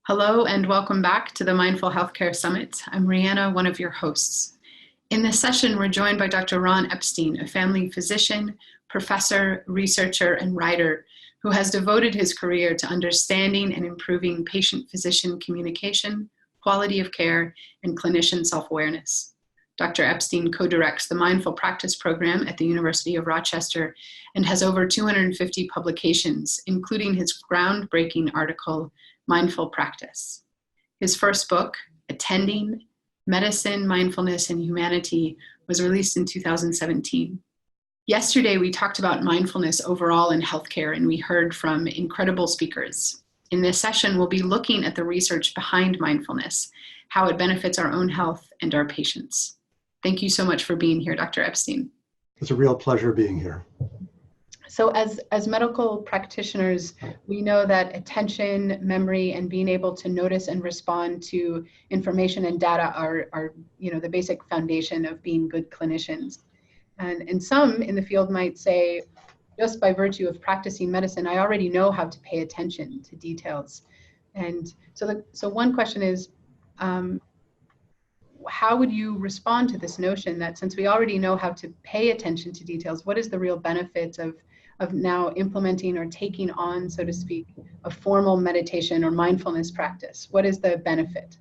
Hello and welcome back to the Mindful Healthcare Summit. I'm Rihanna, one of your hosts. In this session, we're joined by Dr. Ron Epstein, a family physician, professor, researcher, and writer who has devoted his career to understanding and improving patient-physician communication, quality of care, and clinician self-awareness. Dr. Epstein co-directs the Mindful Practice program at the University of Rochester and has over 250 publications, including his groundbreaking article, Mindful Practice. His first book, Attending, Medicine, Mindfulness, and Humanity, was released in 2017. Yesterday, we talked about mindfulness overall in healthcare, and we heard from incredible speakers. In this session, we'll be looking at the research behind mindfulness, how it benefits our own health and our patients. Thank you so much for being here, Dr. Epstein. It's a real pleasure being here. So as medical practitioners, we know that attention, memory, and being able to notice and respond to information and data are the basic foundation of being good clinicians. And some in the field might say, just by virtue of practicing medicine, I already know how to pay attention to details. And so one question is, how would you respond to this notion that since we already know how to pay attention to details, what is the real benefit of now implementing or taking on, so to speak, a formal meditation or mindfulness practice? What is the benefit?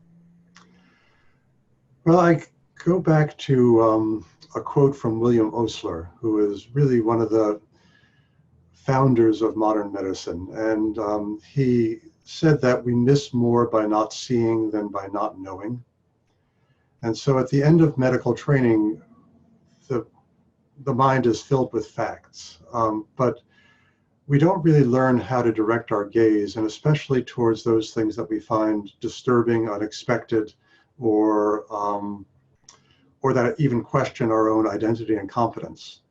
Well, I go back to a quote from William Osler, who is really one of the founders of modern medicine. And he said that we miss more by not seeing than by not knowing. And so at the end of medical training, the mind is filled with facts, but we don't really learn how to direct our gaze, and especially towards those things that we find disturbing, unexpected, or that even question our own identity and competence.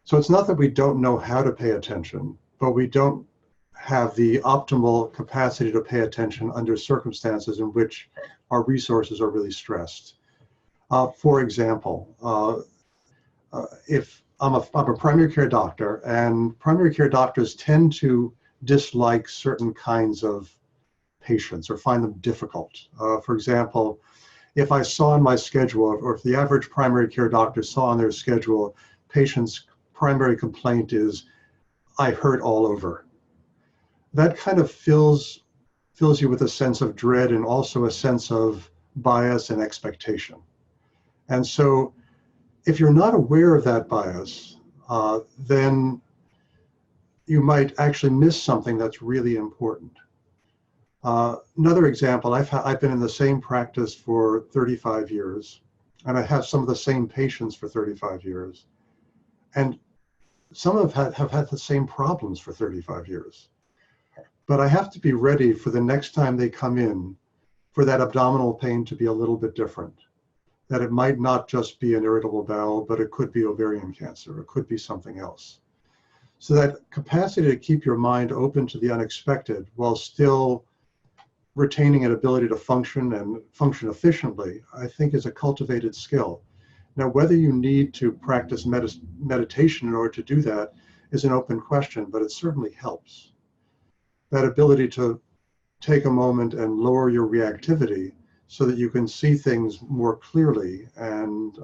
So it's not that we don't know how to pay attention, but we don't have the optimal capacity to pay attention under circumstances in which our resources are really stressed. For example, if I'm a primary care doctor, and primary care doctors tend to dislike certain kinds of patients or find them difficult. For example, if I saw in my schedule, or if the average primary care doctor saw on their schedule, patient's primary complaint is, I hurt all over. That kind of fills you with a sense of dread and also a sense of bias and expectation. And so if you're not aware of that bias, then you might actually miss something that's really important. Another example, I've been in the same practice for 35 years, and I have some of the same patients for 35 years. And some of them have had the same problems for 35 years. But I have to be ready for the next time they come in for that abdominal pain to be a little bit different. That it might not just be an irritable bowel, but it could be ovarian cancer, it could be something else. So that capacity to keep your mind open to the unexpected while still retaining an ability to function and function efficiently, I think is a cultivated skill. Now, whether you need to practice meditation in order to do that is an open question, but it certainly helps. That ability to take a moment and lower your reactivity so that you can see things more clearly, and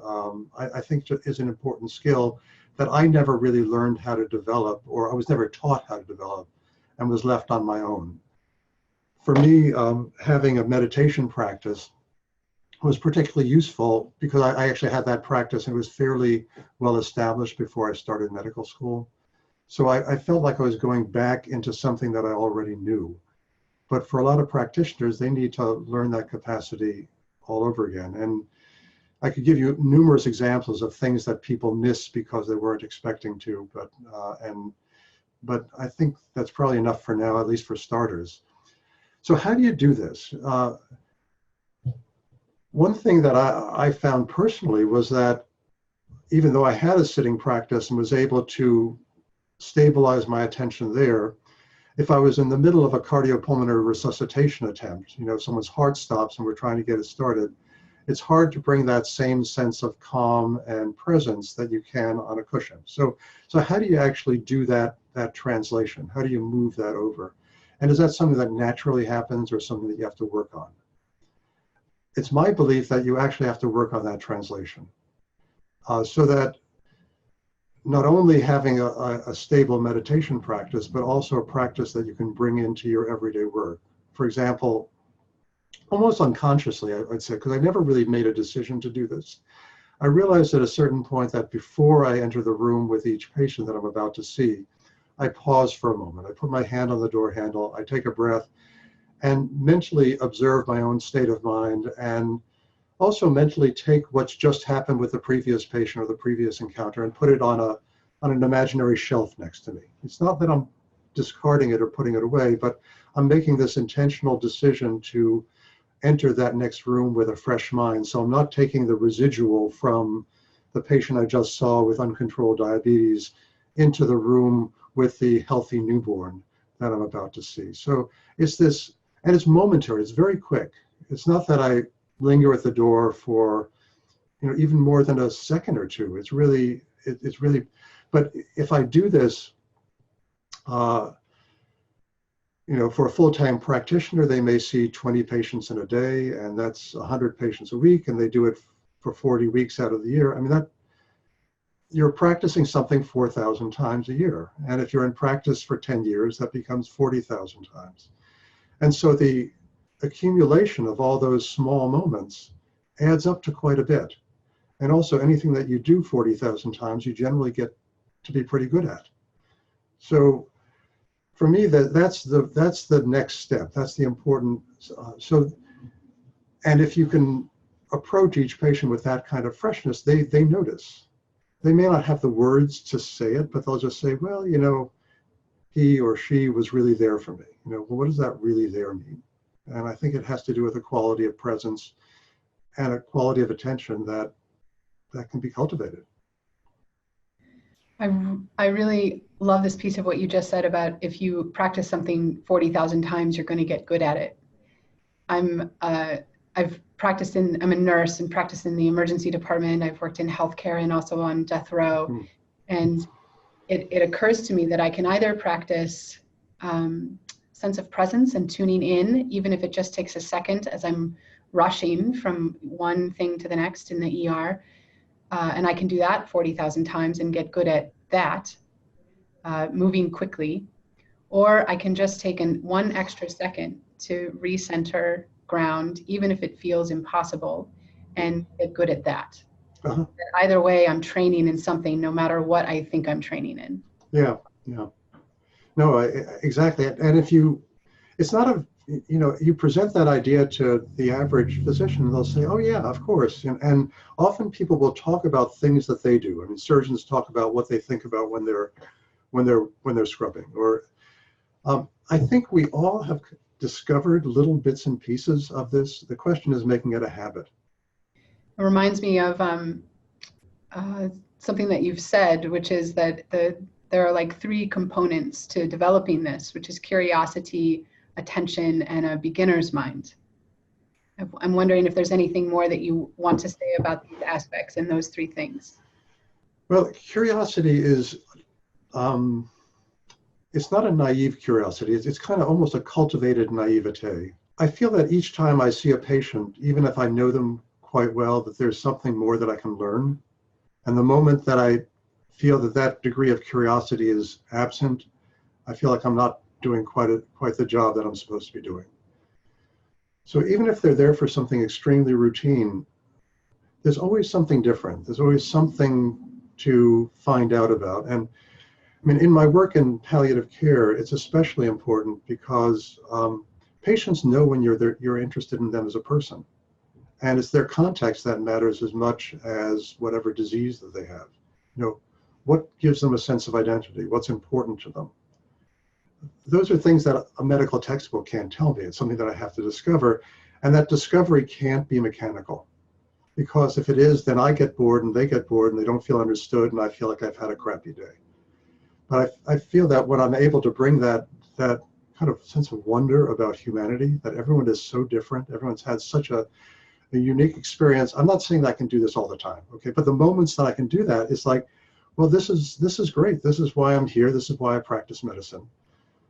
I think is an important skill that I never really learned how to develop, or I was never taught how to develop, and was left on my own. For me, having a meditation practice was particularly useful because I actually had that practice and it was fairly well established before I started medical school. So I felt like I was going back into something that I already knew. But for a lot of practitioners, they need to learn that capacity all over again. And I could give you numerous examples of things that people miss because they weren't expecting to, but I think that's probably enough for now, at least for starters. So how do you do this? One thing that I found personally was that even though I had a sitting practice and was able to stabilize my attention there, if I was in the middle of a cardiopulmonary resuscitation attempt, someone's heart stops and we're trying to get it started, it's hard to bring that same sense of calm and presence that you can on a cushion. So how do you actually do that translation? How do you move that over? And is that something that naturally happens or something that you have to work on? It's my belief that you actually have to work on that translation, so that not only having a stable meditation practice, but also a practice that you can bring into your everyday work. For example, almost unconsciously, I'd say, because I never really made a decision to do this, I realized at a certain point that before I enter the room with each patient that I'm about to see, I pause for a moment. I put my hand on the door handle, I take a breath, and mentally observe my own state of mind, and also mentally take what's just happened with the previous patient or the previous encounter and put it on an imaginary shelf next to me. It's not that I'm discarding it or putting it away, but I'm making this intentional decision to enter that next room with a fresh mind. So I'm not taking the residual from the patient I just saw with uncontrolled diabetes into the room with the healthy newborn that I'm about to see. So it's this, and it's momentary, it's very quick. It's not that I linger at the door for, even more than a second or two. It's really, but if I do this, for a full-time practitioner, they may see 20 patients in a day, and that's 100 patients a week, and they do it for 40 weeks out of the year. I mean, that you're practicing something 4,000 times a year. And if you're in practice for 10 years, that becomes 40,000 times. And so the accumulation of all those small moments adds up to quite a bit. And also anything that you do 40,000 times, you generally get to be pretty good at. So for me, that's the next step. That's the important. And if you can approach each patient with that kind of freshness, they notice. They may not have the words to say it, but they'll just say, well, he or she was really there for me. Well, what does that really there mean? And I think it has to do with a quality of presence and a quality of attention that can be cultivated. I really love this piece of what you just said about if you practice something 40,000 times, you're going to get good at it. I'm a nurse and practiced in the emergency department. I've worked in healthcare and also on death row. And it occurs to me that I can either practice sense of presence and tuning in, even if it just takes a second as I'm rushing from one thing to the next in the ER. And I can do that 40,000 times and get good at that, moving quickly. Or I can just take one extra second to recenter, ground, even if it feels impossible, and get good at that. Uh-huh. Either way, I'm training in something, no matter what I think I'm training in. Yeah. No, exactly. And it's not you present that idea to the average physician, and they'll say, oh yeah, of course. And often people will talk about things that they do. I mean, surgeons talk about what they think about when they're scrubbing. Or I think we all have discovered little bits and pieces of this. The question is making it a habit. It reminds me of something that you've said, which is that there are like 3 components to developing this, which is curiosity, attention, and a beginner's mind. I'm wondering if there's anything more that you want to say about these aspects and those 3 things. Well, curiosity is, it's not a naive curiosity. It's kind of almost a cultivated naivete. I feel that each time I see a patient, even if I know them quite well, that there's something more that I can learn. And the moment that I feel that degree of curiosity is absent, I feel like I'm not doing quite the job that I'm supposed to be doing. So even if they're there for something extremely routine, there's always something different. There's always something to find out about. And I mean, in my work in palliative care, it's especially important because patients know when you're interested in them as a person. And it's their context that matters as much as whatever disease that they have. What gives them a sense of identity? What's important to them? Those are things that a medical textbook can't tell me. It's something that I have to discover. And that discovery can't be mechanical. Because if it is, then I get bored and they get bored and they don't feel understood and I feel like I've had a crappy day. But I feel that when I'm able to bring that kind of sense of wonder about humanity, that everyone is so different, everyone's had such a unique experience. I'm not saying that I can do this all the time, okay? But the moments that I can do that, it's like, well, this is great. This is why I'm here. This is why I practice medicine.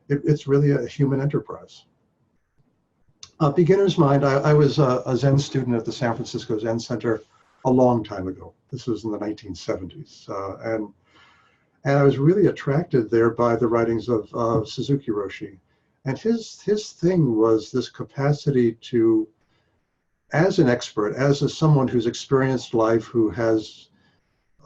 it's really a human enterprise. Beginner's mind, I was a Zen student at the San Francisco Zen Center a long time ago. This was in the 1970s. And I was really attracted there by the writings of Suzuki Roshi. And his thing was this capacity to, as an expert, as someone who's experienced life, who has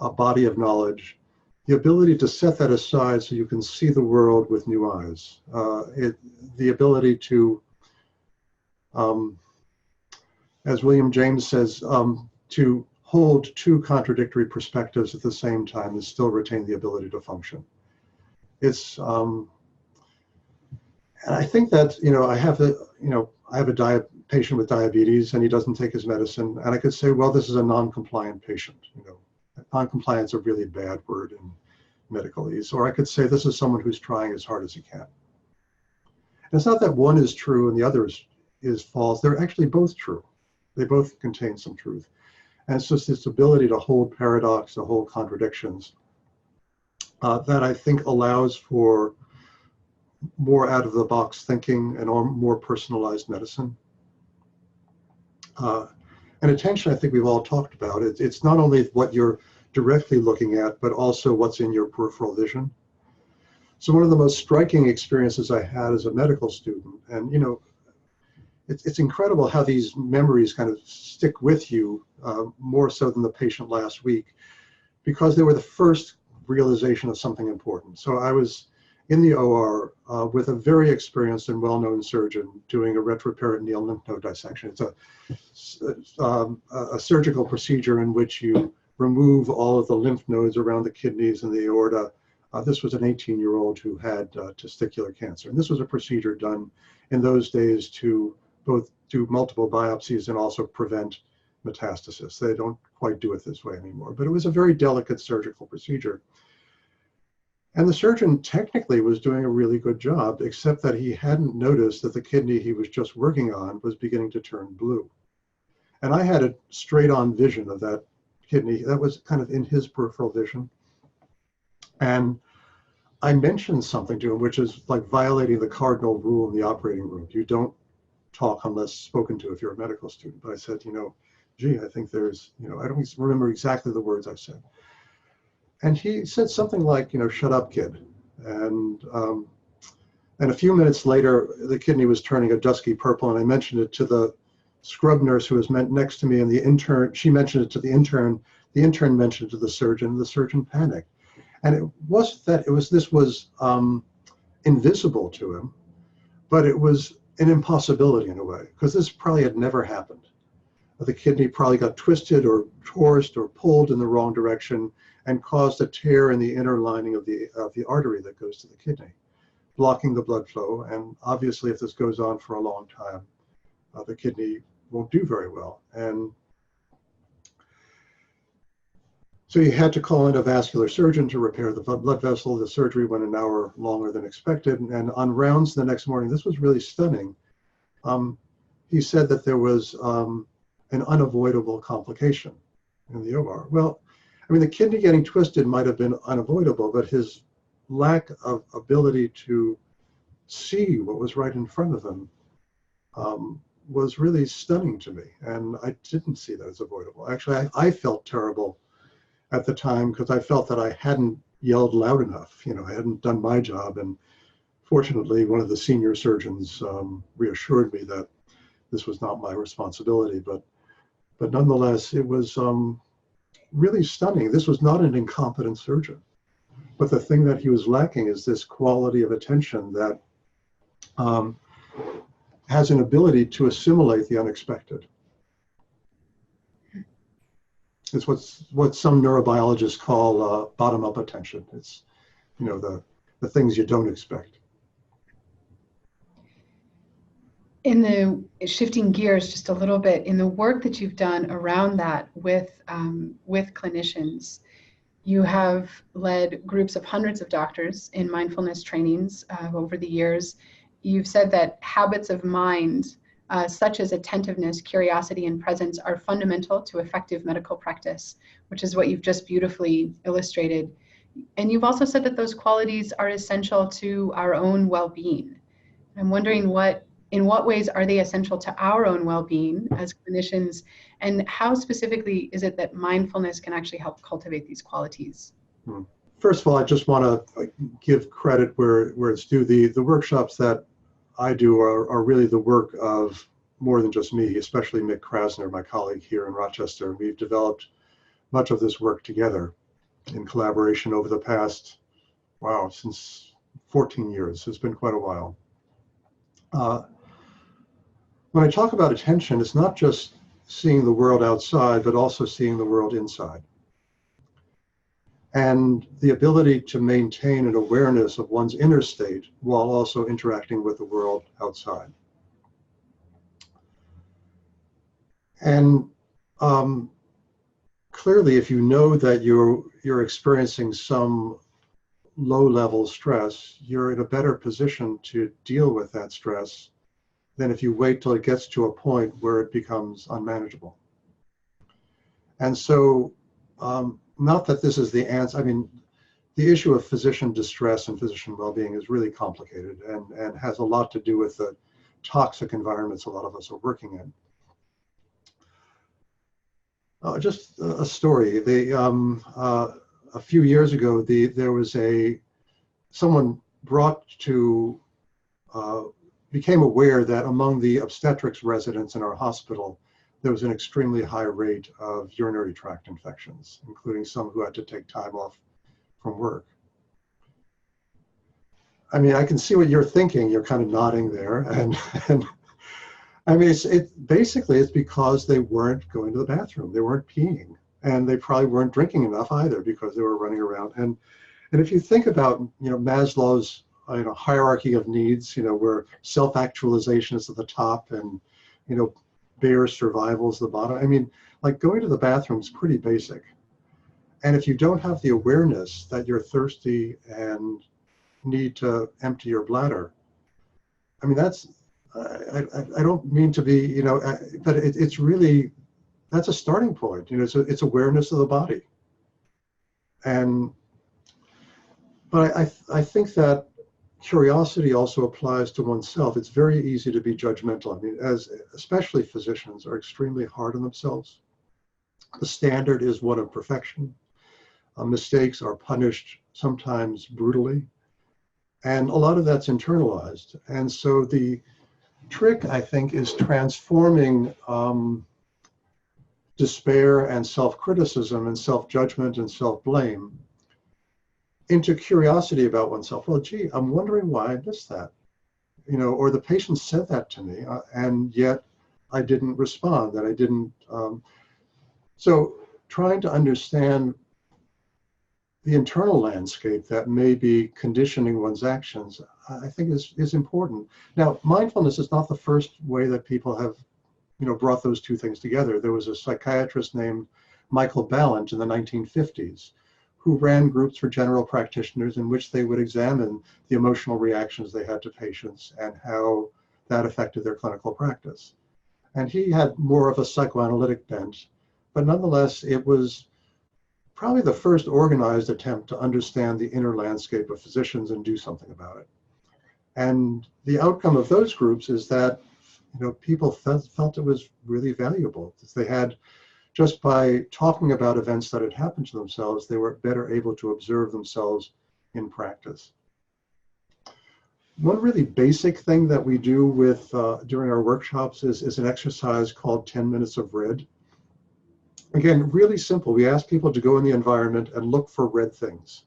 a body of knowledge, the ability to set that aside so you can see the world with new eyes. The ability to, as William James says, to hold two contradictory perspectives at the same time and still retain the ability to function. It's, and I think that, I have a patient with diabetes and he doesn't take his medicine, and I could say, well, this is a non-compliant patient. Non-compliance is a really bad word in medicalese. Or I could say this is someone who's trying as hard as he can. And it's not that one is true and the other is false. They're actually both true. They both contain some truth. And it's just this ability to hold paradox, to hold contradictions, that I think allows for more out-of-the-box thinking and more personalized medicine. And attention, I think we've all talked about. It's not only what you're directly looking at, but also what's in your peripheral vision. So one of the most striking experiences I had as a medical student, and it's incredible how these memories kind of stick with you more so than the patient last week, because they were the first realization of something important. So I was in the OR with a very experienced and well-known surgeon doing a retroperitoneal lymph node dissection. It's a surgical procedure in which you remove all of the lymph nodes around the kidneys and the aorta. This was an 18-year-old who had testicular cancer. And this was a procedure done in those days to both do multiple biopsies and also prevent metastasis. They don't quite do it this way anymore, but it was a very delicate surgical procedure. And the surgeon technically was doing a really good job, except that he hadn't noticed that the kidney he was just working on was beginning to turn blue. And I had a straight-on vision of that kidney. That was kind of in his peripheral vision. And I mentioned something to him, which is like violating the cardinal rule in the operating room. You don't talk unless spoken to if you're a medical student. But I said, gee, I think there's, I don't remember exactly the words I said. And he said something like, shut up, kid. And a few minutes later, the kidney was turning a dusky purple, and I mentioned it to the scrub nurse who was next to me, and the intern, she mentioned it to the intern mentioned it to the surgeon panicked. And it wasn't that, this was invisible to him, but it was an impossibility in a way, because this probably had never happened. The kidney probably got twisted or torced or pulled in the wrong direction and caused a tear in the inner lining of the artery that goes to the kidney, blocking the blood flow. And obviously, if this goes on for a long time, the kidney won't do very well. And so you had to call in a vascular surgeon to repair the blood vessel. The surgery went an hour longer than expected. And on rounds the next morning, this was really stunning. He said that there was an unavoidable complication in the OR. Well, the kidney getting twisted might have been unavoidable, but his lack of ability to see what was right in front of him was really stunning to me. And I didn't see that as avoidable. Actually, I felt terrible at the time because I felt that I hadn't yelled loud enough. I hadn't done my job. And fortunately, one of the senior surgeons reassured me that this was not my responsibility. But nonetheless, it was really stunning. This was not an incompetent surgeon, but the thing that he was lacking is this quality of attention that has an ability to assimilate the unexpected. It's what some neurobiologists call bottom-up attention. It's the things you don't expect. In the shifting gears just a little bit, in the work that you've done around that with clinicians, you have led groups of hundreds of doctors in mindfulness trainings over the years. You've said that habits of mind, such as attentiveness, curiosity, and presence, are fundamental to effective medical practice, which is what you've just beautifully illustrated. And you've also said that those qualities are essential to our own well-being. I'm wondering in what ways are they essential to our own well-being as clinicians, and how specifically is it that mindfulness can actually help cultivate these qualities? First of all, I just want to give credit where it's due. The workshops that I do are really the work of more than just me, especially Mick Krasner, my colleague here in Rochester. We've developed much of this work together in collaboration over the past, since 14 years. It's been quite a while. When I talk about attention, it's not just seeing the world outside, but also seeing the world inside. And the ability to maintain an awareness of one's inner state while also interacting with the world outside. And clearly, if you know that you're experiencing some low-level stress, you're in a better position to deal with that stress than if you wait till it gets to a point where it becomes unmanageable. And so, not that this is the answer. I mean, the issue of physician distress and physician well-being is really complicated and has a lot to do with the toxic environments a lot of us are working in. Just a story. A few years ago, there was someone became aware that among the obstetrics residents in our hospital, there was an extremely high rate of urinary tract infections, including some who had to take time off from work. I mean, I can see what you're thinking. You're kind of nodding there, and I mean, basically it's because they weren't going to the bathroom, they weren't peeing, and they probably weren't drinking enough either because they were running around. And if you think about Maslow's hierarchy of needs, where self-actualization is at the top and bare survival is the bottom. I mean, like going to the bathroom is pretty basic. And if you don't have the awareness that you're thirsty and need to empty your bladder, I mean, I don't mean to be, but it's really, that's a starting point. It's awareness of the body. But I think that curiosity also applies to oneself. It's very easy to be judgmental. I mean, especially physicians are extremely hard on themselves. The standard is one of perfection. Mistakes are punished sometimes brutally. And a lot of that's internalized. And so the trick, I think, is transforming despair and self-criticism and self-judgment and self-blame into curiosity about oneself. Well, gee, I'm wondering why I missed that, or the patient said that to me, and yet I didn't respond, that I didn't. So trying to understand the internal landscape that may be conditioning one's actions, I think is important. Now, mindfulness is not the first way that people have, brought those two things together. There was a psychiatrist named Michael Balint in the 1950s who ran groups for general practitioners in which they would examine the emotional reactions they had to patients and how that affected their clinical practice. And he had more of a psychoanalytic bent, but nonetheless, it was probably the first organized attempt to understand the inner landscape of physicians and do something about it. And the outcome of those groups is that people felt it was really valuable. They had, just by talking about events that had happened to themselves, they were better able to observe themselves in practice. One really basic thing that we do during our workshops is an exercise called 10 minutes of red. Again, really simple. We ask people to go in the environment and look for red things.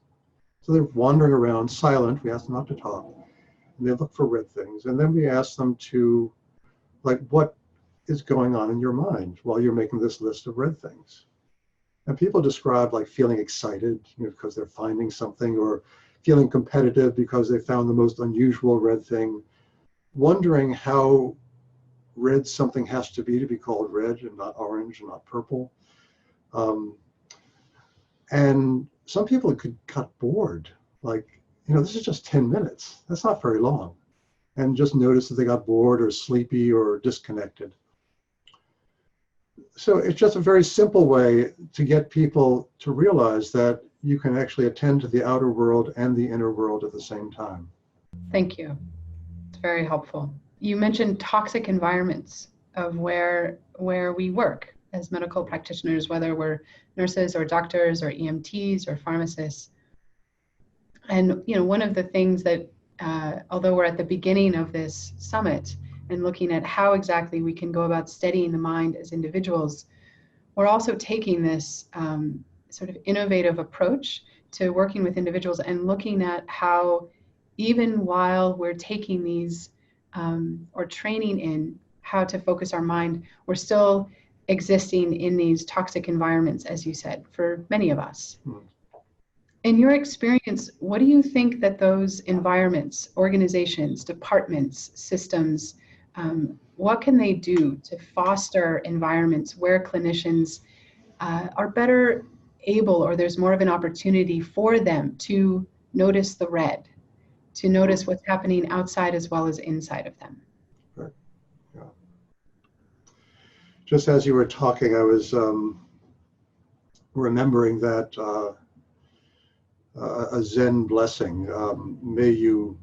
So they're wandering around silent. We ask them not to talk. And they look for red things. And then we ask them to, what is going on in your mind while you're making this list of red things? And people describe feeling excited, because they're finding something, or feeling competitive because they found the most unusual red thing, wondering how red something has to be called red and not orange and not purple. And some people got bored, this is just 10 minutes. That's not very long. And just notice that they got bored or sleepy or disconnected. So it's just a very simple way to get people to realize that you can actually attend to the outer world and the inner world at the same time. Thank you. It's very helpful. You mentioned toxic environments of where we work as medical practitioners, whether we're nurses or doctors or EMTs or pharmacists. And one of the things that, although we're at the beginning of this summit and looking at how exactly we can go about steadying the mind as individuals, we're also taking this sort of innovative approach to working with individuals and looking at how, even while we're taking these or training in how to focus our mind, we're still existing in these toxic environments, as you said, for many of us. In your experience, what do you think that those environments, organizations, departments, systems, what can they do to foster environments where clinicians are better able, or there's more of an opportunity for them to notice the red, to notice what's happening outside as well as inside of them? Right. Yeah. Just as you were talking, I was remembering that a Zen blessing, may you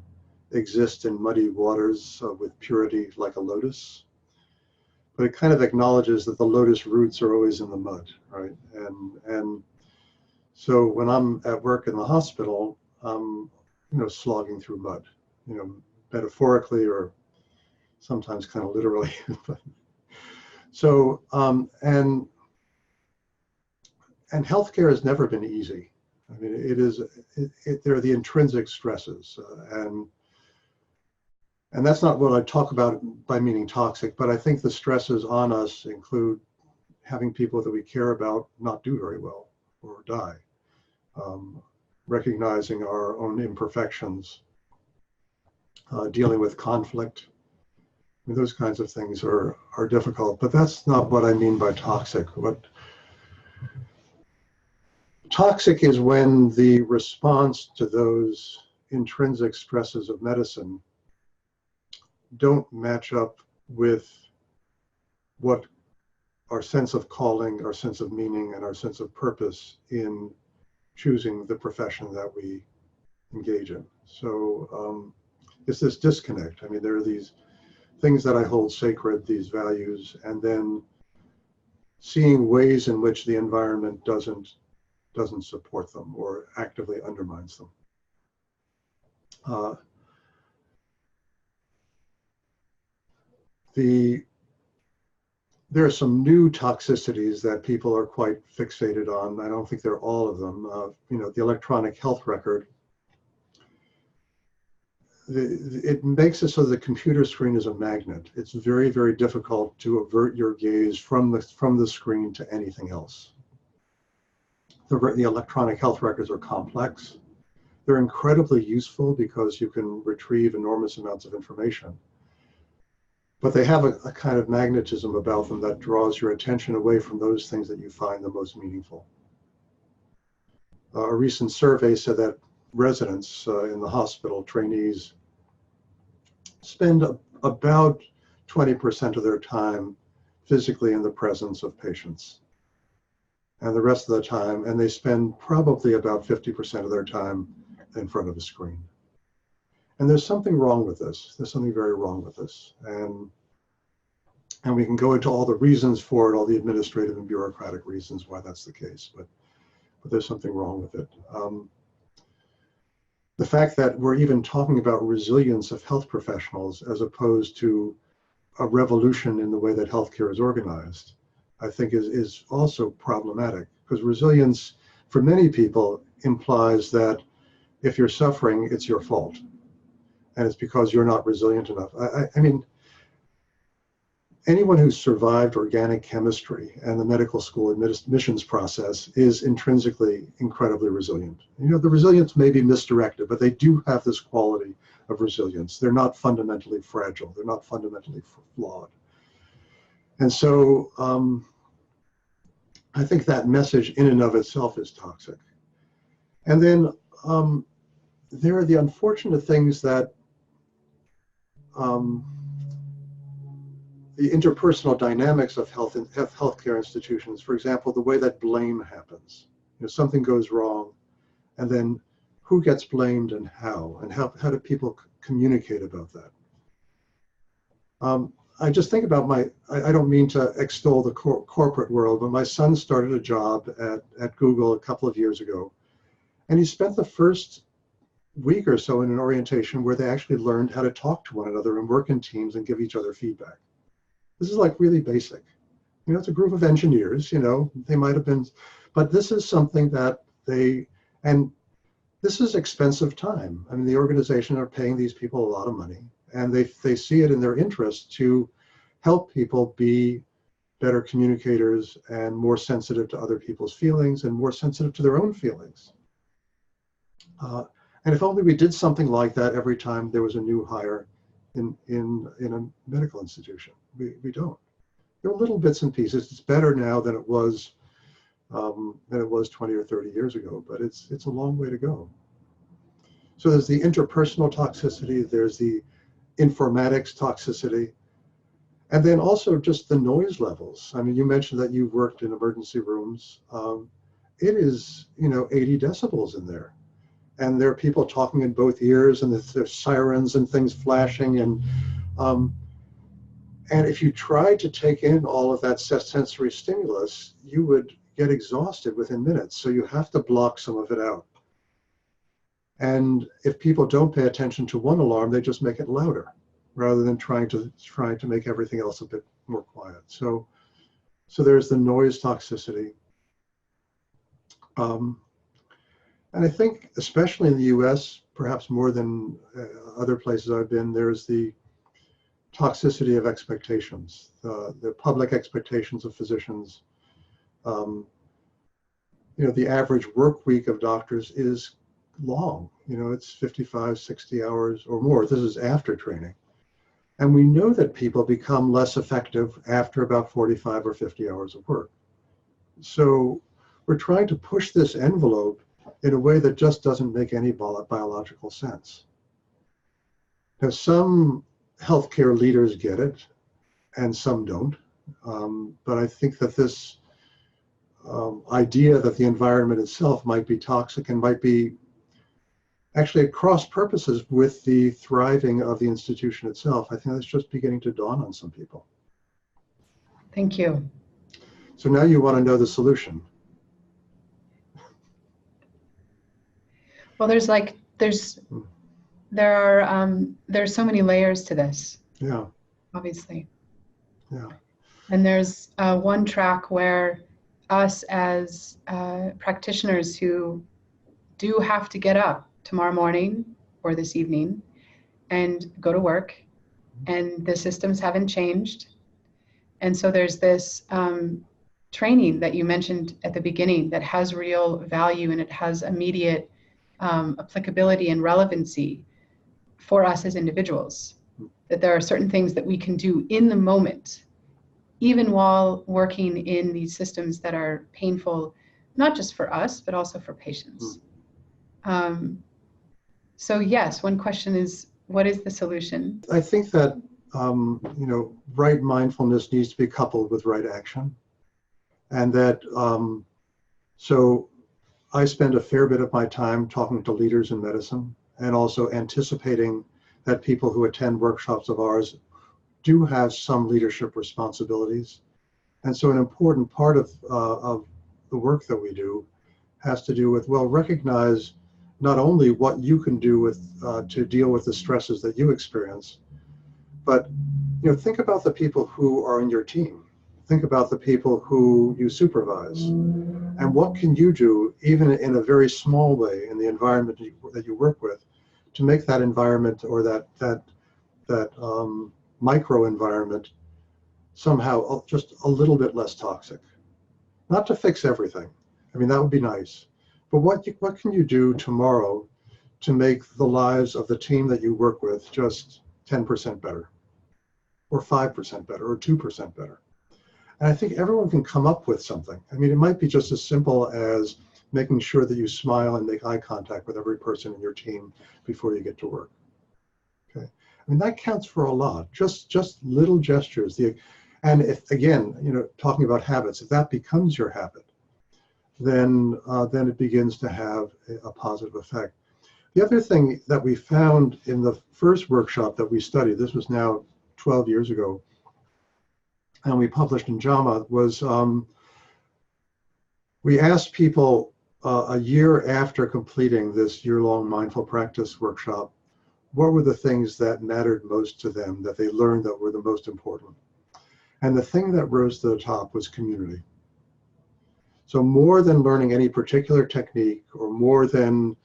exist in muddy waters with purity like a lotus. But it kind of acknowledges that the lotus roots are always in the mud, right? And so when I'm at work in the hospital, I'm slogging through mud, metaphorically or sometimes kind of literally. So and healthcare has never been easy. I mean, there are the intrinsic stresses, and that's not what I talk about by meaning toxic, but I think the stresses on us include having people that we care about not do very well or die, recognizing our own imperfections, dealing with conflict. I mean, those kinds of things are difficult, but that's not what I mean by toxic. Toxic is when the response to those intrinsic stresses of medicine don't match up with what our sense of calling, our sense of meaning, and our sense of purpose in choosing the profession that we engage in. So it's this disconnect. I mean, there are these things that I hold sacred, these values, and then seeing ways in which the environment doesn't support them or actively undermines them. There are some new toxicities that people are quite fixated on. I don't think they're all of them. The electronic health record. It makes it so the computer screen is a magnet. It's very, very difficult to avert your gaze from the screen to anything else. The electronic health records are complex. They're incredibly useful because you can retrieve enormous amounts of information. But they have a kind of magnetism about them that draws your attention away from those things that you find the most meaningful. A recent survey said that residents in the hospital, trainees, spend about 20% of their time physically in the presence of patients. And the rest of the time, and they spend probably about 50% of their time in front of a screen. And there's something wrong with this. There's something very wrong with this. And we can go into all the reasons for it, all the administrative and bureaucratic reasons why that's the case, but there's something wrong with it. The fact that we're even talking about resilience of health professionals as opposed to a revolution in the way that healthcare is organized, I think is also problematic, because resilience for many people implies that if you're suffering, it's your fault. And it's because you're not resilient enough. I mean, anyone who's survived organic chemistry and the medical school admissions process is intrinsically incredibly resilient. The resilience may be misdirected, but they do have this quality of resilience. They're not fundamentally fragile. They're not fundamentally flawed. And so I think that message in and of itself is toxic. And then there are the unfortunate things that the interpersonal dynamics of healthcare institutions, for example, the way that blame happens. Something goes wrong, And then who gets blamed and how do people communicate about that? I just think about I don't mean to extol the corporate world, but my son started a job at Google a couple of years ago. And he spent the first week or so in an orientation where they actually learned how to talk to one another and work in teams and give each other feedback. This is like really basic. You know, it's a group of engineers, you know, they might have been, but this is something that and this is expensive time. I mean, the organization are paying these people a lot of money, and they see it in their interest to help people be better communicators and more sensitive to other people's feelings and more sensitive to their own feelings. And if only we did something like that every time there was a new hire in a medical institution. We don't. There are little bits and pieces. It's better now than it was 20 or 30 years ago, but it's a long way to go. So there's the interpersonal toxicity, there's the informatics toxicity, and then also just the noise levels. I mean, you mentioned that you've worked in emergency rooms. It is, you know, 80 decibels in there. And there are people talking in both ears, and there's sirens and things flashing. And if you tried to take in all of that sensory stimulus, you would get exhausted within minutes. So you have to block some of it out. And if people don't pay attention to one alarm, they just make it louder rather than trying to make everything else a bit more quiet. So there's the noise toxicity. And I think, especially in the US, perhaps more than other places I've been, there's the toxicity of expectations, the public expectations of physicians. You know, the average work week of doctors is long. You know, it's 55, 60 hours or more. This is after training. And we know that people become less effective after about 45 or 50 hours of work. So we're trying to push this envelope in a way that just doesn't make any biological sense. Now, some healthcare leaders get it, and some don't. But I think that this idea that the environment itself might be toxic and might be actually at cross purposes with the thriving of the institution itself, I think that's just beginning to dawn on some people. Thank you. So now you want to know the solution. Well, there's so many layers to this. Yeah. Obviously. Yeah. And there's one track where us as practitioners who do have to get up tomorrow morning or this evening and go to work, and the systems haven't changed. And so there's this training that you mentioned at the beginning that has real value, and it has immediate applicability and relevancy for us as individuals, that there are certain things that we can do in the moment, even while working in these systems that are painful, not just for us, but also for patients. So yes, one question is, what is the solution? I think that you know, right mindfulness needs to be coupled with right action, and that so I spend a fair bit of my time talking to leaders in medicine, and also anticipating that people who attend workshops of ours do have some leadership responsibilities. And so an important part of the work that we do has to do with, well, recognize not only what you can do with to deal with the stresses that you experience, but you know, think about the people who are in your team. Think about the people who you supervise, and what can you do, even in a very small way, in the environment that you work with, to make that environment or that micro environment somehow just a little bit less toxic. Not to fix everything. I mean, that would be nice. But what can you do tomorrow to make the lives of the team that you work with just 10% better, or 5% better, or 2% better? And I think everyone can come up with something. I mean, it might be just as simple as making sure that you smile and make eye contact with every person in your team before you get to work. Okay, I mean, that counts for a lot. Just little gestures. And if, again, you know, talking about habits, if that becomes your habit, then it begins to have a positive effect. The other thing that we found in the first workshop that we studied, this was now 12 years ago, and we published in JAMA, was we asked people a year after completing this year-long mindful practice workshop, what were the things that mattered most to them, that they learned that were the most important? And the thing that rose to the top was community. So more than learning any particular technique or more than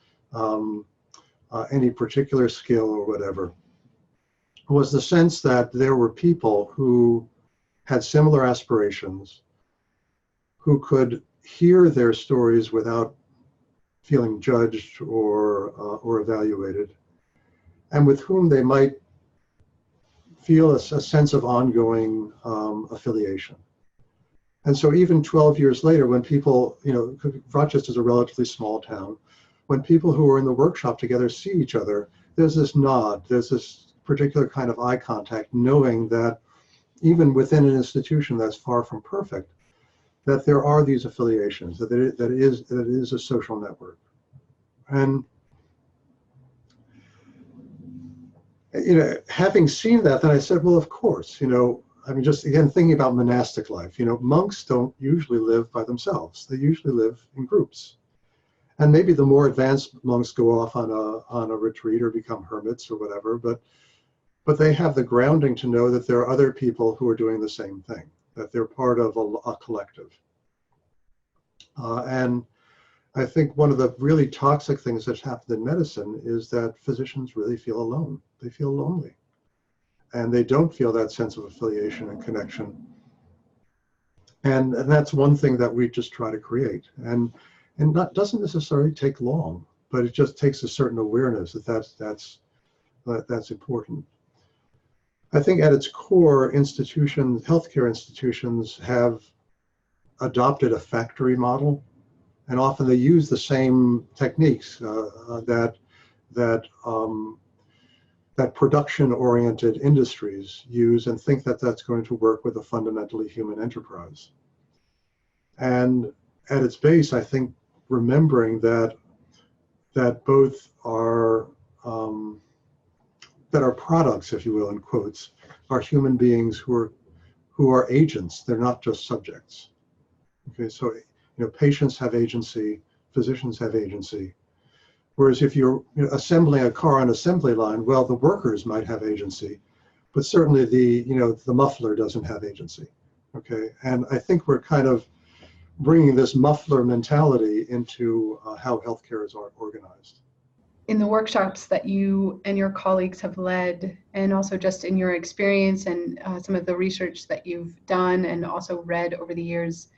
any particular skill or whatever, was the sense that there were people who had similar aspirations, who could hear their stories without feeling judged or evaluated, and with whom they might feel a sense of ongoing affiliation. And so even 12 years later, when people, Rochester is a relatively small town, when people who are in the workshop together see each other, there's this nod, there's this particular kind of eye contact, knowing that even within an institution that's far from perfect, that there are these affiliations, that it is a social network. And having seen that, then I said, well, of course, just again, thinking about monastic life, monks don't usually live by themselves. They usually live in groups. And maybe the more advanced monks go off on a retreat or become hermits or whatever, but they have the grounding to know that there are other people who are doing the same thing, that they're part of a collective. And I think one of the really toxic things that's happened in medicine is that physicians really feel alone. They feel lonely. And they don't feel that sense of affiliation and connection. And that's one thing that we just try to create. And that doesn't necessarily take long, but it just takes a certain awareness that that's important. I think at its core, healthcare institutions have adopted a factory model, and often they use the same techniques that production-oriented industries use, and think that that's going to work with a fundamentally human enterprise. And at its base, I think remembering that both are that our products, if you will, in quotes, are human beings who are agents. They're not just subjects. Okay, so patients have agency, physicians have agency. Whereas if you're assembling a car on an assembly line, well, the workers might have agency, but certainly the muffler doesn't have agency. Okay, and I think we're kind of bringing this muffler mentality into how healthcare is organized. In the workshops that you and your colleagues have led, and also just in your experience and some of the research that you've done and also read over the years,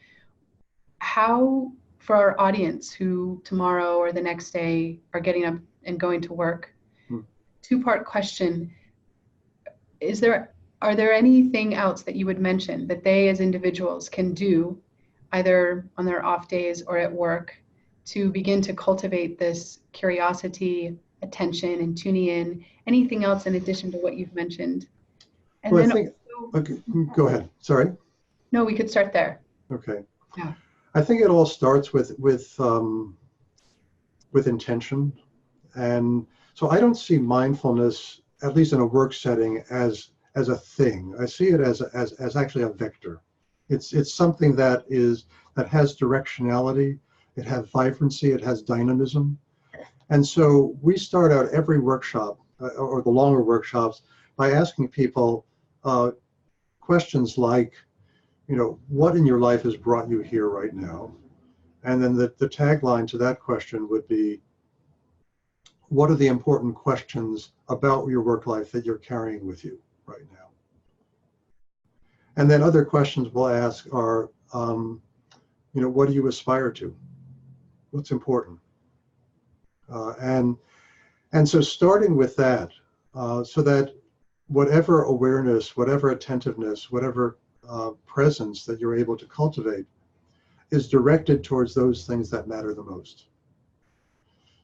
how, for our audience who tomorrow or the next day are getting up and going to work, two-part question, are there anything else that you would mention that they as individuals can do, either on their off days or at work, to begin to cultivate this curiosity, attention, and tuning in? Anything else in addition to what you've mentioned? And well, then okay, go ahead. Sorry. No, we could start there. Okay. Yeah. I think it all starts with intention, and so I don't see mindfulness, at least in a work setting, as a thing. I see it as actually a vector. It's something that has directionality. It has vibrancy, it has dynamism. And so we start out every workshop, or the longer workshops, by asking people questions like, what in your life has brought you here right now? And then the tagline to that question would be, what are the important questions about your work life that you're carrying with you right now? And then other questions we'll ask are, what do you aspire to? What's important? And so starting with that, so that whatever awareness, whatever attentiveness, whatever presence that you're able to cultivate is directed towards those things that matter the most.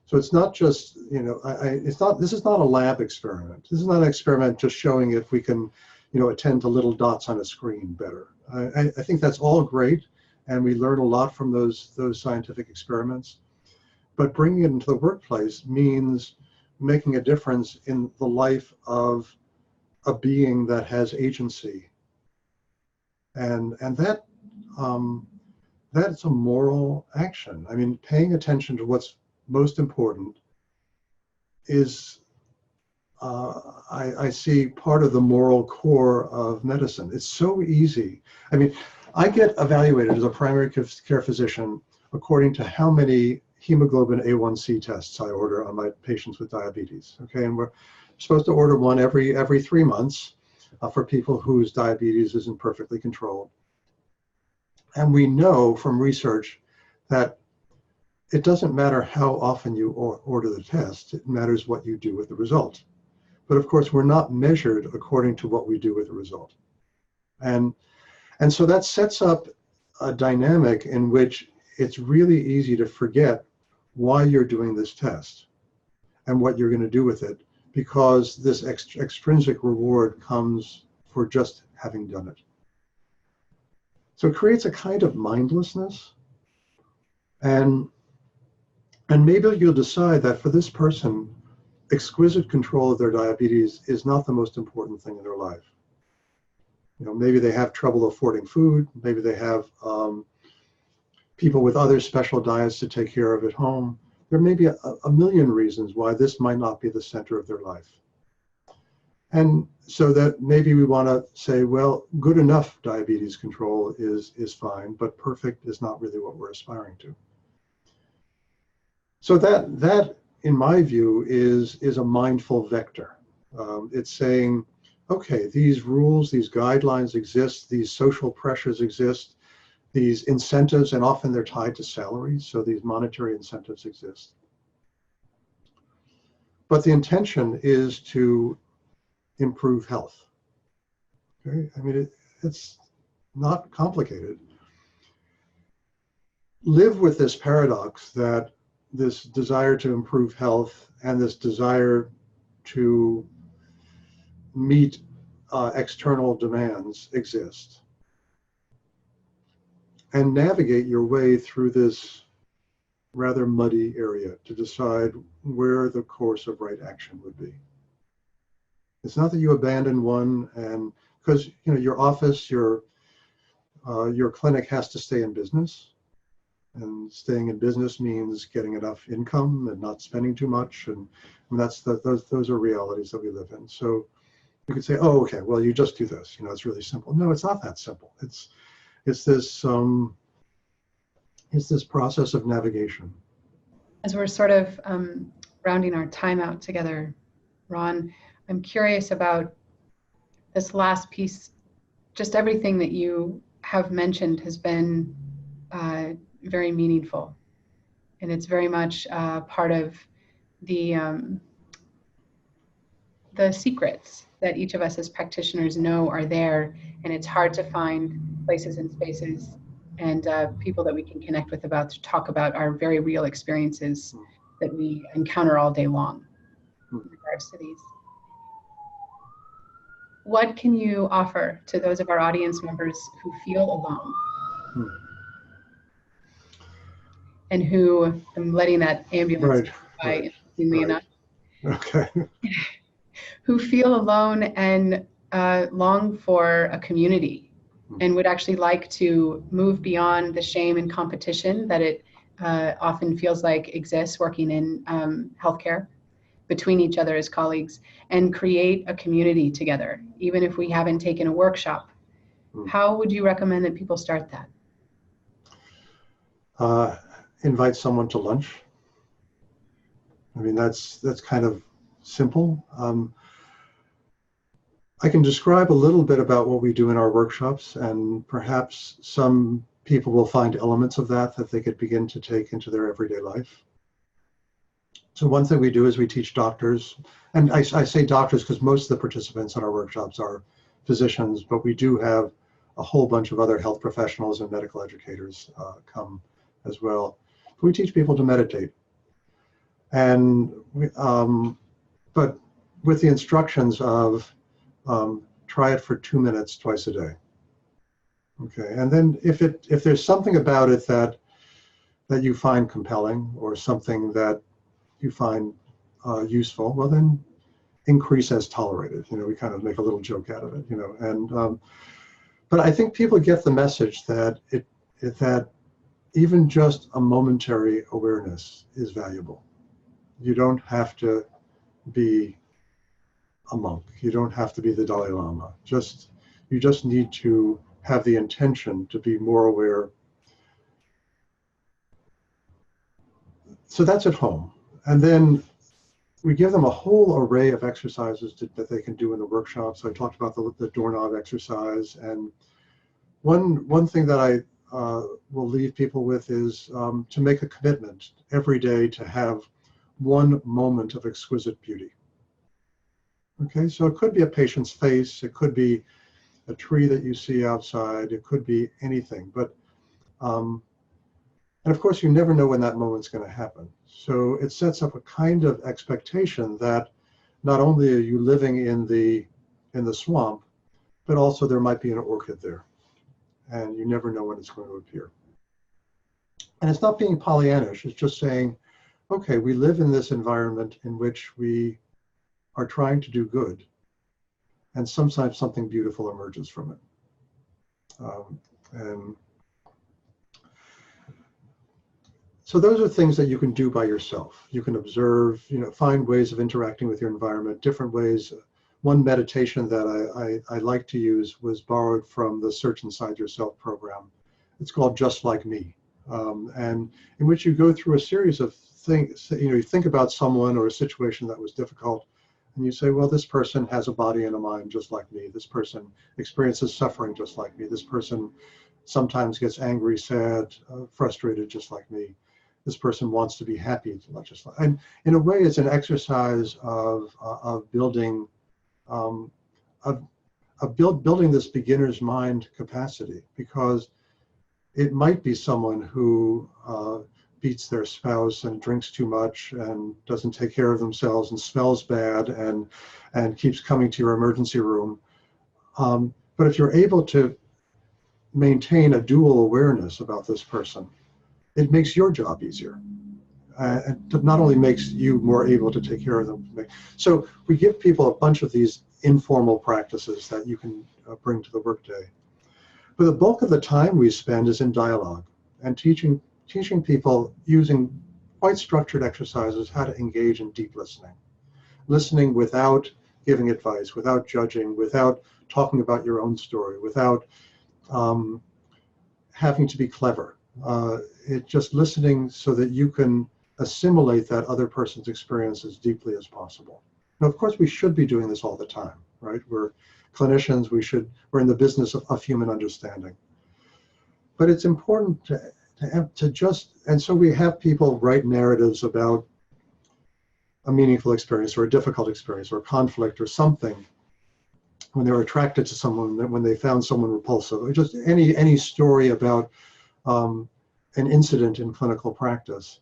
So it's not just, this is not a lab experiment. This is not an experiment just showing if we can, attend to little dots on a screen better. I think that's all great, and we learn a lot from those scientific experiments. But bringing it into the workplace means making a difference in the life of a being that has agency, and that's a moral action. I mean, paying attention to what's most important is, I see, part of the moral core of medicine. It's so easy. I mean, I get evaluated as a primary care physician according to how many hemoglobin A1C tests I order on my patients with diabetes. Okay, and we're supposed to order one every 3 months for people whose diabetes isn't perfectly controlled. And we know from research that it doesn't matter how often you order the test, it matters what you do with the result. But of course, we're not measured according to what we do with the result. And so that sets up a dynamic in which it's really easy to forget why you're doing this test and what you're going to do with it, because this extrinsic reward comes for just having done it. So it creates a kind of mindlessness, and maybe you'll decide that for this person, exquisite control of their diabetes is not the most important thing in their life. You know, maybe they have trouble affording food, maybe they have people with other special diets to take care of at home. There may be a million reasons why this might not be the center of their life. And so that maybe we want to say, well, good enough diabetes control is fine, but perfect is not really what we're aspiring to. So that in my view is a mindful vector. It's saying, okay, these rules, these guidelines exist, these social pressures exist, these incentives, and often they're tied to salaries, so these monetary incentives exist. But the intention is to improve health. Okay? I mean, it's not complicated. Live with this paradox that this desire to improve health and this desire to meet external demands exist, and navigate your way through this rather muddy area to decide where the course of right action would be. It's not that you abandon one, and because you know your office, your clinic has to stay in business, and staying in business means getting enough income and not spending too much, and those are realities that we live in. So you could say, oh, okay, well, you just do this. You know, it's really simple. No, it's not that simple. It's this process of navigation. As we're sort of rounding our time out together, Ron, I'm curious about this last piece. Just everything that you have mentioned has been very meaningful, and it's very much part of the secrets that each of us as practitioners know are there, and it's hard to find places and spaces and people that we can connect with about to talk about our very real experiences that we encounter all day long in regards to these. What can you offer to those of our audience members who feel alone? And who, I'm letting that ambulance by, interestingly enough. Okay. Who feel alone and long for a community and would actually like to move beyond the shame and competition that it often feels like exists working in healthcare between each other as colleagues, and create a community together, even if we haven't taken a workshop. How would you recommend that people start that? Invite someone to lunch. I mean, that's kind of simple. I can describe a little bit about what we do in our workshops, and perhaps some people will find elements of that they could begin to take into their everyday life. So one thing we do is we teach doctors, and I say doctors because most of the participants in our workshops are physicians, but we do have a whole bunch of other health professionals and medical educators come as well. We teach people to meditate, and but with the instructions of try it for 2 minutes twice a day. Okay, and then if there's something about it that you find compelling, or something that you find useful, well then increase as tolerated. We kind of make a little joke out of it. And but I think people get the message that that even just a momentary awareness is valuable. You don't have to be a monk. You don't have to be the Dalai Lama. You just need to have the intention to be more aware. So that's at home. And then we give them a whole array of exercises that they can do in the workshop. So I talked about the doorknob exercise. And one thing that I will leave people with is to make a commitment every day to have one moment of exquisite beauty. Okay, so it could be a patient's face, it could be a tree that you see outside, it could be anything. But and of course, you never know when that moment's going to happen. So it sets up a kind of expectation that not only are you living in the swamp, but also there might be an orchid there, and you never know when it's going to appear. And it's not being Pollyannish, it's just saying, okay, we live in this environment in which we are trying to do good, and sometimes something beautiful emerges from it. And so those are things that you can do by yourself. You can observe, find ways of interacting with your environment, different ways. One meditation that I like to use was borrowed from the Search Inside Yourself program. It's called Just Like Me, and in which you go through a series of things. You think about someone or a situation that was difficult, and you say, well, this person has a body and a mind just like me. This person experiences suffering just like me. This person sometimes gets angry, sad, frustrated just like me. This person wants to be happy, just like. And in a way, it's an exercise of building building this beginner's mind capacity, because it might be someone who beats their spouse and drinks too much and doesn't take care of themselves and smells bad and keeps coming to your emergency room. But if you're able to maintain a dual awareness about this person, it makes your job easier. It not only makes you more able to take care of them. So we give people a bunch of these informal practices that you can bring to the workday. But the bulk of the time we spend is in dialogue and teaching people, using quite structured exercises, how to engage in deep listening. Listening without giving advice, without judging, without talking about your own story, without having to be clever. It's just listening so that you can assimilate that other person's experience as deeply as possible. Now, of course, we should be doing this all the time, right? We're clinicians, we're in the business of human understanding. But it's important to just, and so we have people write narratives about a meaningful experience or a difficult experience or conflict or something, when they're attracted to someone, when they found someone repulsive, or just any story about an incident in clinical practice.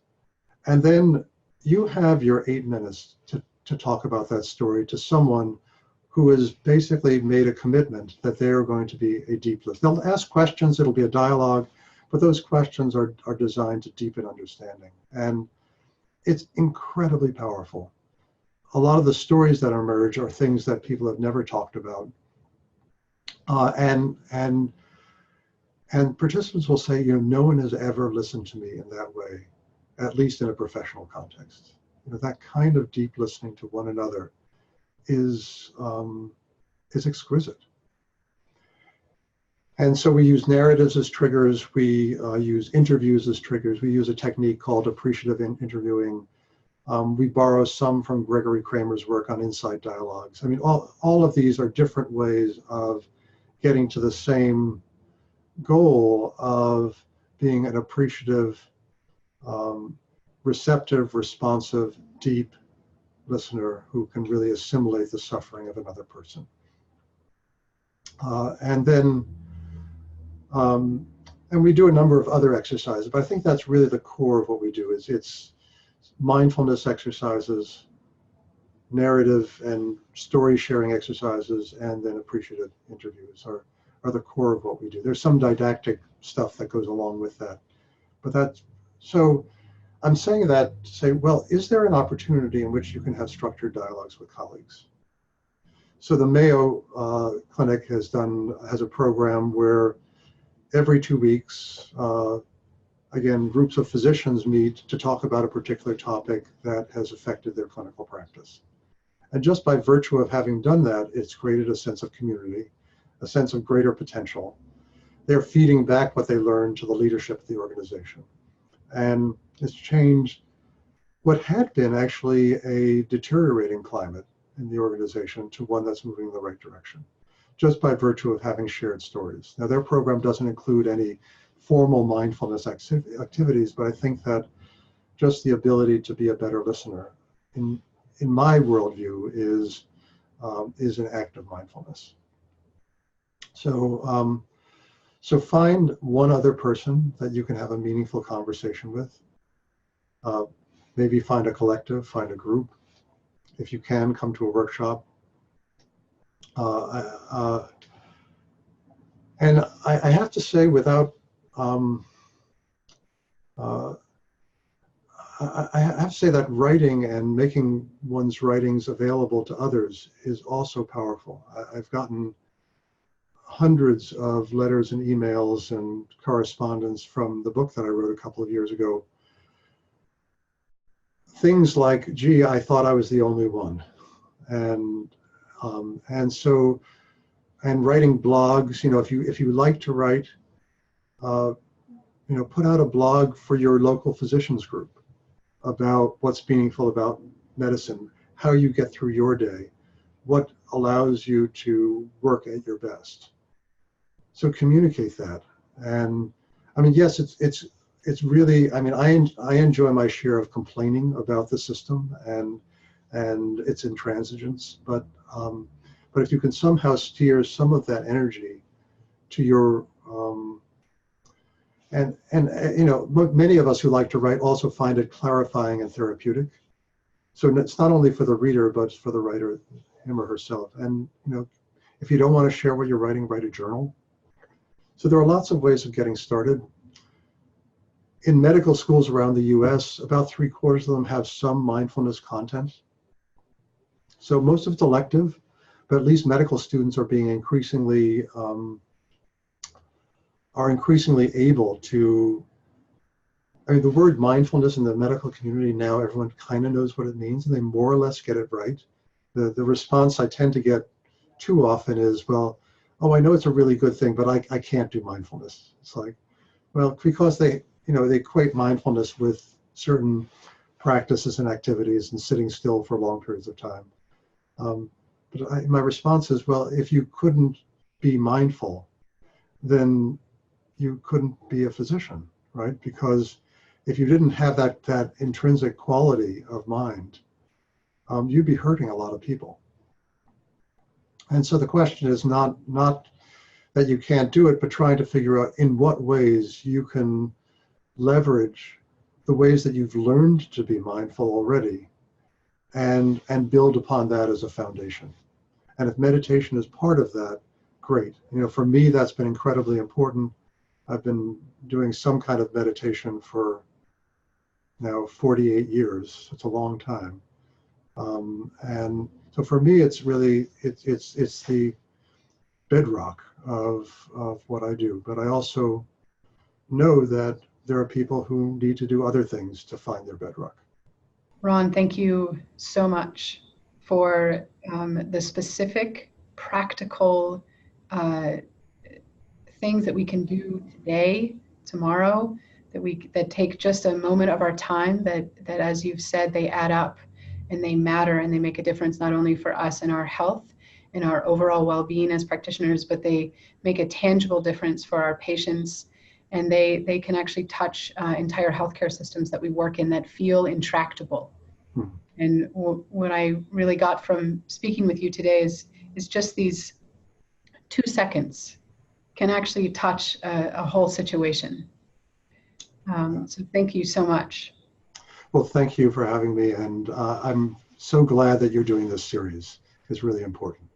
And then you have your 8 minutes to talk about that story to someone who has basically made a commitment that they are going to be a deep listener. They'll ask questions, it'll be a dialogue, but those questions are designed to deepen understanding. And it's incredibly powerful. A lot of the stories that emerge are things that people have never talked about. And participants will say, no one has ever listened to me in that way, at least in a professional context. That kind of deep listening to one another is exquisite. And so we use narratives as triggers. We use interviews as triggers. We use a technique called appreciative interviewing. We borrow some from Gregory Kramer's work on insight dialogues. I mean, all of these are different ways of getting to the same goal of being an appreciative, receptive, responsive, deep listener who can really assimilate the suffering of another person. And we do a number of other exercises, but I think that's really the core of what we do. It's mindfulness exercises, narrative and story sharing exercises, and then appreciative interviews are are the core of what we do. There's some didactic stuff that goes along with that. But that's, so I'm saying that to say, well, is there an opportunity in which you can have structured dialogues with colleagues? So the Mayo Clinic has a program where every 2 weeks, again, groups of physicians meet to talk about a particular topic that has affected their clinical practice. And just by virtue of having done that, it's created a sense of community, a sense of greater potential. They're feeding back what they learned to the leadership of the organization. And it's changed what had been actually a deteriorating climate in the organization to one that's moving in the right direction, just by virtue of having shared stories. Now, their program doesn't include any formal mindfulness activities, but I think that just the ability to be a better listener, in my worldview, is an act of mindfulness. So, so find one other person that you can have a meaningful conversation with. Maybe find a collective, find a group. If you can, come to a workshop. And I have to say, without, I have to say that writing and making one's writings available to others is also powerful. I've gotten hundreds of letters and emails and correspondence from the book that I wrote a couple of years ago. Things like, gee, I thought I was the only one. And so, and writing blogs, you know, if you like to write, you know, put out a blog for your local physicians group about what's meaningful about medicine, how you get through your day, what allows you to work at your best. So communicate that. And I mean, yes, it's really, I mean, I enjoy my share of complaining about the system and its intransigence, but if you can somehow steer some of that energy to your, and you know, many of us who like to write also find it clarifying and therapeutic. So it's not only for the reader, but for the writer, him or herself. And you know, if you don't want to share what you're writing, write a journal. So there are lots of ways of getting started. In medical schools around the US, about 3/4 of them have some mindfulness content. So most of it's elective, but at least medical students are being increasingly able to, I mean, the word mindfulness in the medical community now, everyone kind of knows what it means and they more or less get it right. The response I tend to get too often is, well, oh, I know it's a really good thing, but I can't do mindfulness. It's like, well, because they, you know, they equate mindfulness with certain practices and activities and sitting still for long periods of time. But my response is, well, if you couldn't be mindful, then you couldn't be a physician, right? Because if you didn't have that intrinsic quality of mind, you'd be hurting a lot of people. And so the question is not that you can't do it, but trying to figure out in what ways you can leverage the ways that you've learned to be mindful already and build upon that as a foundation. And if meditation is part of that, great. You know, for me, that's been incredibly important. I've been doing some kind of meditation for now 48 years. It's a long time. And so for me, it's really, it's the bedrock of what I do. But I also know that there are people who need to do other things to find their bedrock. Ron, thank you so much for the specific, practical things that we can do today, tomorrow, that take just a moment of our time, that as you've said, they add up and they matter and they make a difference not only for us and our health and our overall well-being as practitioners, but they make a tangible difference for our patients. And they can actually touch entire healthcare systems that we work in that feel intractable. And what I really got from speaking with you today is just these 2 seconds can actually touch a whole situation. So thank you so much. Well, thank you for having me. And I'm so glad that you're doing this series. It's really important.